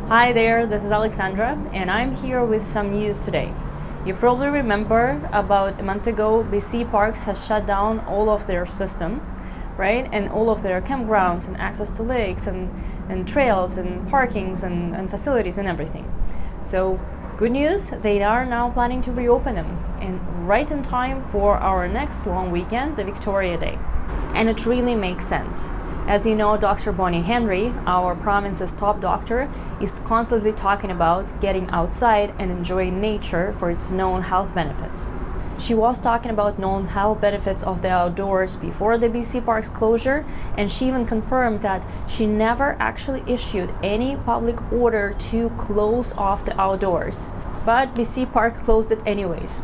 Hi there, this is Alexandra, and I'm here with some news today. You probably remember about a month ago, BC Parks has shut down all of their system, right? And all of their campgrounds and access to lakes and trails and parkings and facilities and everything. So good news, they are now planning to reopen them, and right in time for our next long weekend, the Victoria Day. And it really makes sense. As you know, Dr. Bonnie Henry, our province's top doctor, is constantly talking about getting outside and enjoying nature for its known health benefits. She was talking about known health benefits of the outdoors before the BC Parks closure, and she even confirmed that she never actually issued any public order to close off the outdoors. But BC Parks closed it anyways.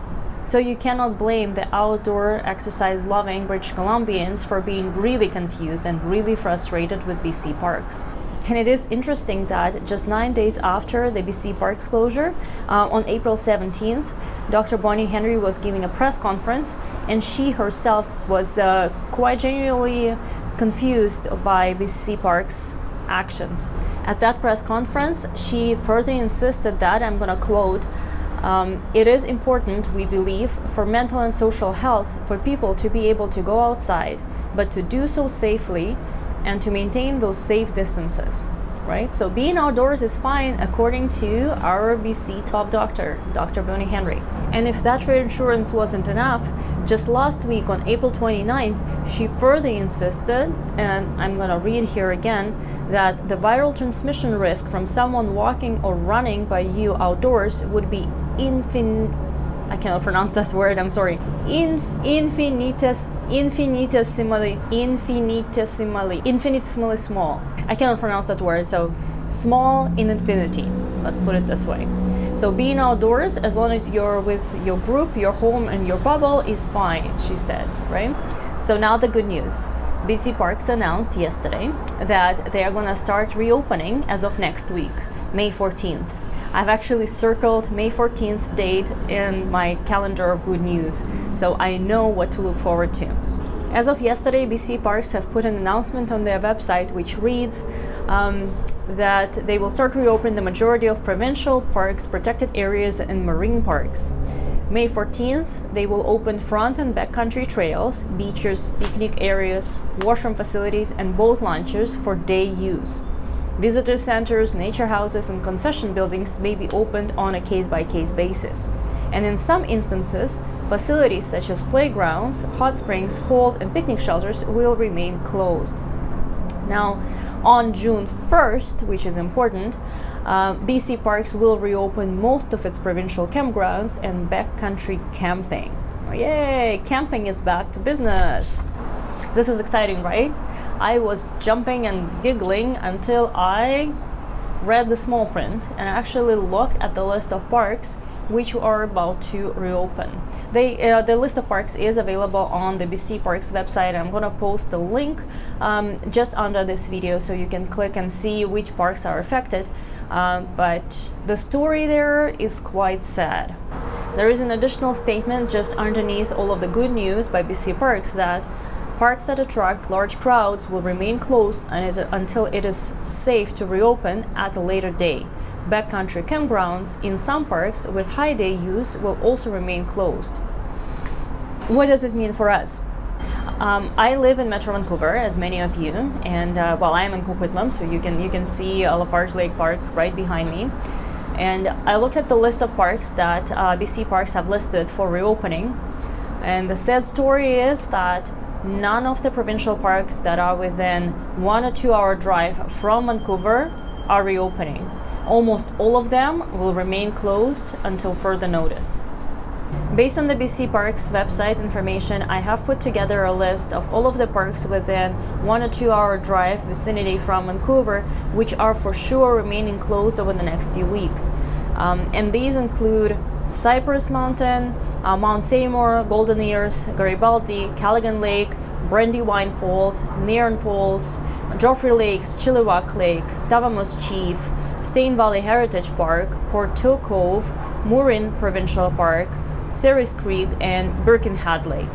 So you cannot blame the outdoor exercise-loving British Columbians for being really confused and really frustrated with BC Parks. And it is interesting that just 9 days after the BC Parks closure, on April 17th, Dr. Bonnie Henry was giving a press conference, and she herself was quite genuinely confused by BC Parks' actions. At that press conference, she further insisted that, I'm going to quote, it is important, we believe, for mental and social health for people to be able to go outside, but to do so safely and to maintain those safe distances, right? So being outdoors is fine according to our BC top doctor, Dr. Bonnie Henry. And if that reassurance wasn't enough, just last week on April 29th, she further insisted, and I'm gonna read here again, that the viral transmission risk from someone walking or running by you outdoors would be I cannot pronounce that word, I'm sorry. Infinitesimally small. I cannot pronounce that word, so small in infinity. Let's put it this way. So being outdoors, as long as you're with your group, your home, and your bubble is fine, she said, right? So now the good news. BC Parks announced yesterday that they are going to start reopening as of next week, May 14th. I've actually circled May 14th date in my calendar of good news, so I know what to look forward to. As of yesterday, BC Parks have put an announcement on their website which reads that they will start reopening the majority of provincial parks, protected areas, and marine parks. May 14th, they will open front and backcountry trails, beaches, picnic areas, washroom facilities, and boat launches for day use. Visitor centers, nature houses, and concession buildings may be opened on a case-by-case basis. And in some instances, facilities such as playgrounds, hot springs, halls, and picnic shelters will remain closed. Now, on June 1st, which is important, BC Parks will reopen most of its provincial campgrounds and backcountry camping. Yay! Camping is back to business. This is exciting, right? I was jumping and giggling until I read the small print and actually looked at the list of parks which are about to reopen. The list of parks is available on the BC Parks website. I'm going to post the link just under this video so you can click and see which parks are affected. But the story there is quite sad. There is an additional statement just underneath all of the good news by BC Parks that parks that attract large crowds will remain closed until it is safe to reopen at a later day. Backcountry campgrounds in some parks with high day use will also remain closed. What does it mean for us? I live in Metro Vancouver, as many of you, and I am in Coquitlam, so you can see Lafarge Lake Park right behind me. And I looked at the list of parks that BC Parks have listed for reopening, and the sad story is that none of the provincial parks that are within 1 or 2 hour drive from Vancouver are reopening. Almost all of them will remain closed until further notice. Based on the BC Parks website information, I have put together a list of all of the parks within 1 or 2 hour drive vicinity from Vancouver, which are for sure remaining closed over the next few weeks. And these include Cypress Mountain, Mount Seymour, Golden Ears, Garibaldi, Callaghan Lake, Brandywine Falls, Nairn Falls, Joffrey Lakes, Chilliwack Lake, Stavamus Chief, Stain Valley Heritage Park, Porto Cove, Murrin Provincial Park, Ceres Creek, and Birkenhead Lake.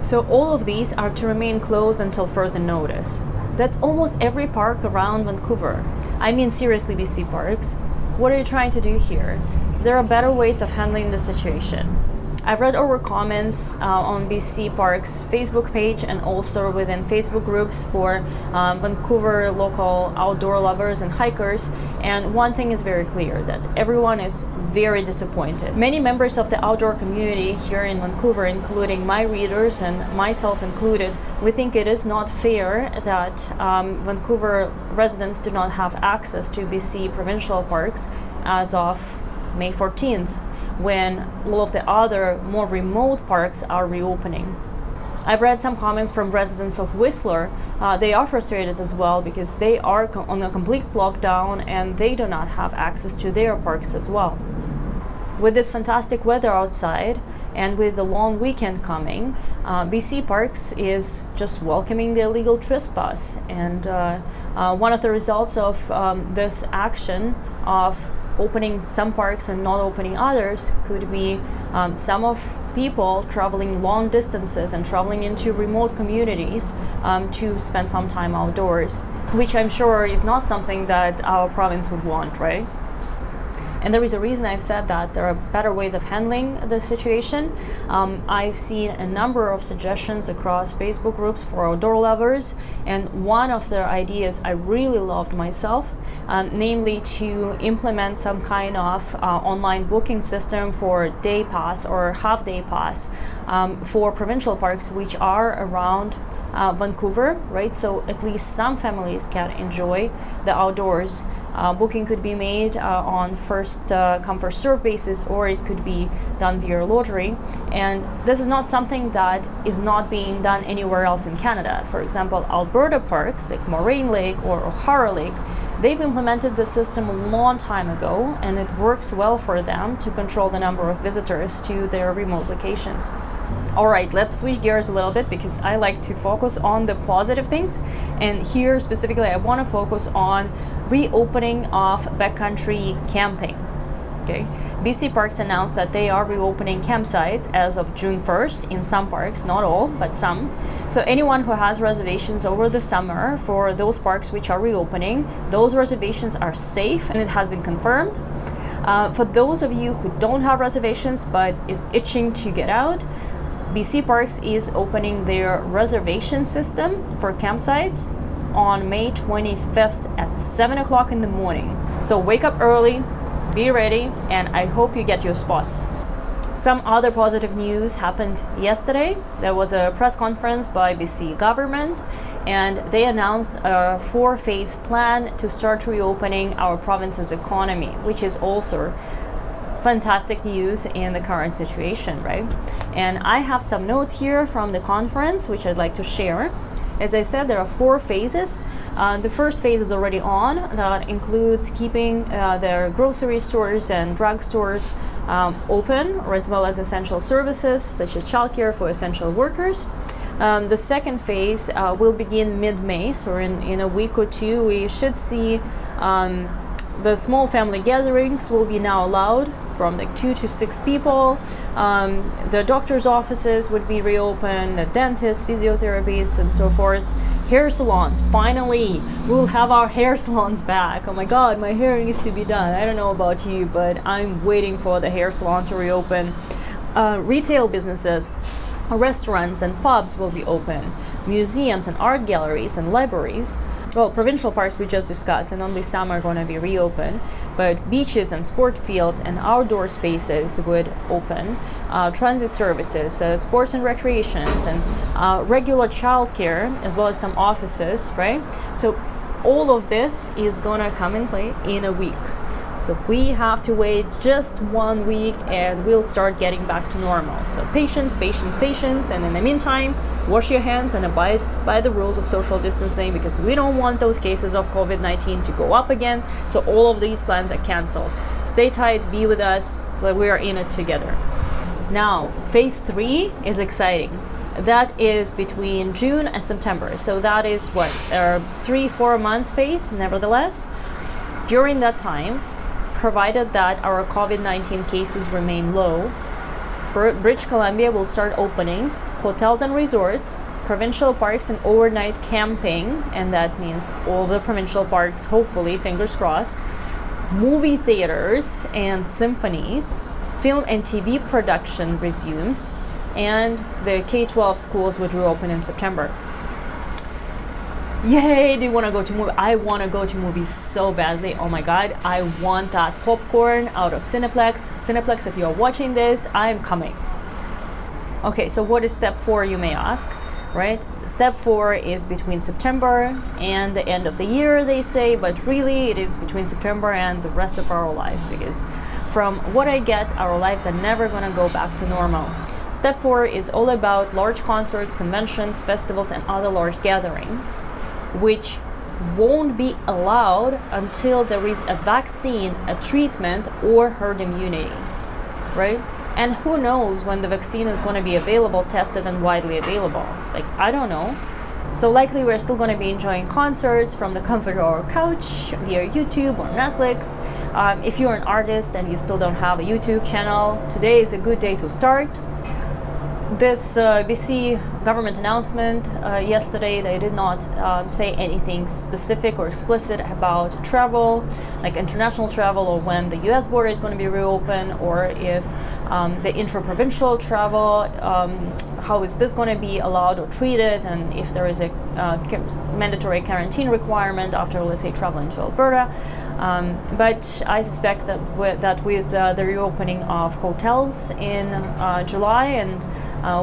So all of these are to remain closed until further notice. That's almost every park around Vancouver. I mean, seriously, BC Parks, what are you trying to do here? There are better ways of handling the situation. I've read over comments on BC Parks Facebook page and also within Facebook groups for Vancouver local outdoor lovers and hikers, and one thing is very clear, that everyone is very disappointed. Many members of the outdoor community here in Vancouver, including my readers and myself included, we think it is not fair that Vancouver residents do not have access to BC provincial parks as of May 14th, when all of the other more remote parks are reopening. I've read some comments from residents of Whistler. They are frustrated as well because they are on a complete lockdown and they do not have access to their parks as well. With this fantastic weather outside and with the long weekend coming, BC Parks is just welcoming the illegal trespass. And one of the results of this action of opening some parks and not opening others could be some of people traveling long distances and traveling into remote communities to spend some time outdoors, which I'm sure is not something that our province would want, right? And there is a reason I've said that there are better ways of handling the situation. I've seen a number of suggestions across Facebook groups for outdoor lovers, and one of the ideas I really loved myself, namely to implement some kind of online booking system for day pass or half-day pass for provincial parks which are around Vancouver, right? So at least some families can enjoy the outdoors. Booking could be made on first come first serve basis, or it could be done via lottery. And this is not something that is not being done anywhere else in Canada. For example, Alberta parks like Moraine Lake or O'Hara Lake, they've implemented the system a long time ago, and it works well for them to control the number of visitors to their remote locations. All right, let's switch gears a little bit because I like to focus on the positive things. And here specifically, I want to focus on reopening of backcountry camping. Okay, BC Parks announced that they are reopening campsites as of June 1st in some parks, not all, but some. So anyone who has reservations over the summer for those parks which are reopening, those reservations are safe and it has been confirmed. For those of you who don't have reservations but is itching to get out, BC Parks is opening their reservation system for campsites on May 25th at 7 o'clock in the morning. So wake up early, be ready, and I hope you get your spot. Some other positive news happened yesterday. There was a press conference by BC government, and they announced a 4-phase plan to start reopening our province's economy, which is also fantastic news in the current situation, right? And I have some notes here from the conference which I'd like to share. As I said, there are 4 phases. The first phase is already on. That includes keeping their grocery stores and drugstores open, as well as essential services such as childcare for essential workers. The second phase will begin mid-May, so in a week or two we should see the small family gatherings will be now allowed from like 2 to 6 people. The doctor's offices would be reopened, the dentists, physiotherapists, and so forth. Hair salons, finally, we'll have our hair salons back. Oh my god, my hair needs to be done. I don't know about you, but I'm waiting for the hair salon to reopen. Retail businesses, restaurants and pubs will be open. Museums and art galleries and libraries. Well, provincial parks we just discussed, and only some are going to be reopened, but beaches and sport fields and outdoor spaces would open. Transit services, sports and recreations, and regular childcare, as well as some offices, right? So all of this is going to come in play in a week. So we have to wait just 1 week and we'll start getting back to normal. So patience, patience, patience. And in the meantime, wash your hands and abide by the rules of social distancing, because we don't want those cases of COVID-19 to go up again. So all of these plans are canceled. Stay tight, be with us, but we are in it together. Now, phase 3 is exciting. That is between June and September. So that is what, 3-4 months phase, nevertheless. During that time, provided that our COVID-19 cases remain low, British Columbia will start opening hotels and resorts, provincial parks and overnight camping, and that means all the provincial parks, hopefully, fingers crossed, movie theaters and symphonies, film and TV production resumes, and the K-12 schools would reopen in September. Yay, do you want to go to movie? I want to go to movies so badly. Oh my god, I want that popcorn out of Cineplex. Cineplex, if you're watching this, I'm coming. Okay, so what is step 4, you may ask, right? Step 4 is between September and the end of the year, they say, but really it is between September and the rest of our lives, because from what I get, our lives are never going to go back to normal. Step 4 is all about large concerts, conventions, festivals, and other large gatherings, which won't be allowed until there is a vaccine, a treatment, or herd immunity, right? And who knows when the vaccine is going to be available, tested, and widely available. Like, I don't know. So likely we're still going to be enjoying concerts from the comfort of our couch via YouTube or Netflix. If you're an artist and you still don't have a YouTube channel, today is a good day to start. This BC government announcement yesterday, they did not say anything specific or explicit about travel, like international travel, or when the US border is going to be reopened, or if the intra-provincial travel, how is this going to be allowed or treated, and if there is a mandatory quarantine requirement after, let's say, traveling to Alberta. But I suspect that with the reopening of hotels in July, and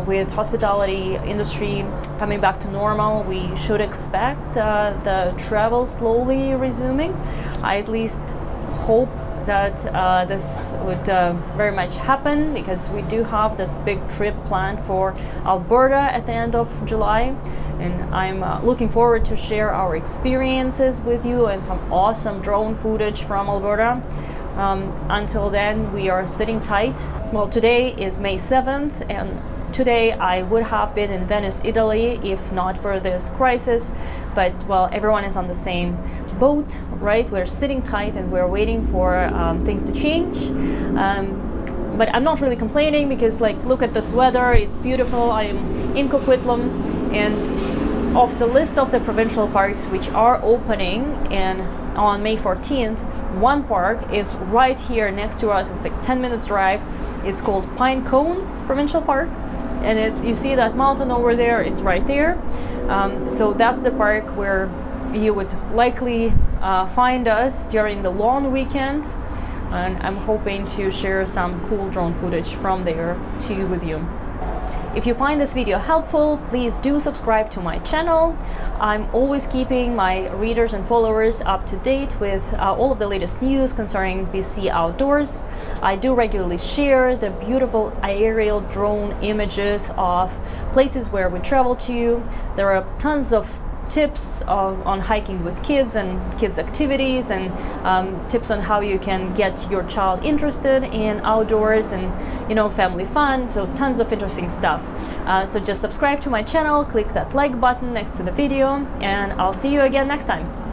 with hospitality industry coming back to normal, we should expect the travel slowly resuming. I at least hope that this would very much happen, because we do have this big trip planned for Alberta at the end of July, and I'm looking forward to share our experiences with you and some awesome drone footage from Alberta. Until then, we are sitting tight. Well, today is May 7th, and today I would have been in Venice, Italy, if not for this crisis, but well, everyone is on the same boat, right? We're sitting tight and we're waiting for things to change. But I'm not really complaining, because, like, look at this weather, it's beautiful. I am in Coquitlam, and of the list of the provincial parks which are opening on May 14th, one park is right here next to us. It's like 10 minutes drive. It's called Pine Cone Provincial Park, and you see that mountain over there, it's right there. So that's the park where you would likely find us during the long weekend, and I'm hoping to share some cool drone footage from there too with you. If you find this video helpful, please do subscribe to my channel. I'm always keeping my readers and followers up to date with all of the latest news concerning BC outdoors. I do regularly share the beautiful aerial drone images of places where we travel to. There are tons of tips on hiking with kids and kids activities, and tips on how you can get your child interested in outdoors and, you know, family fun. So tons of interesting stuff. So just subscribe to my channel, click that like button next to the video, and I'll see you again next time.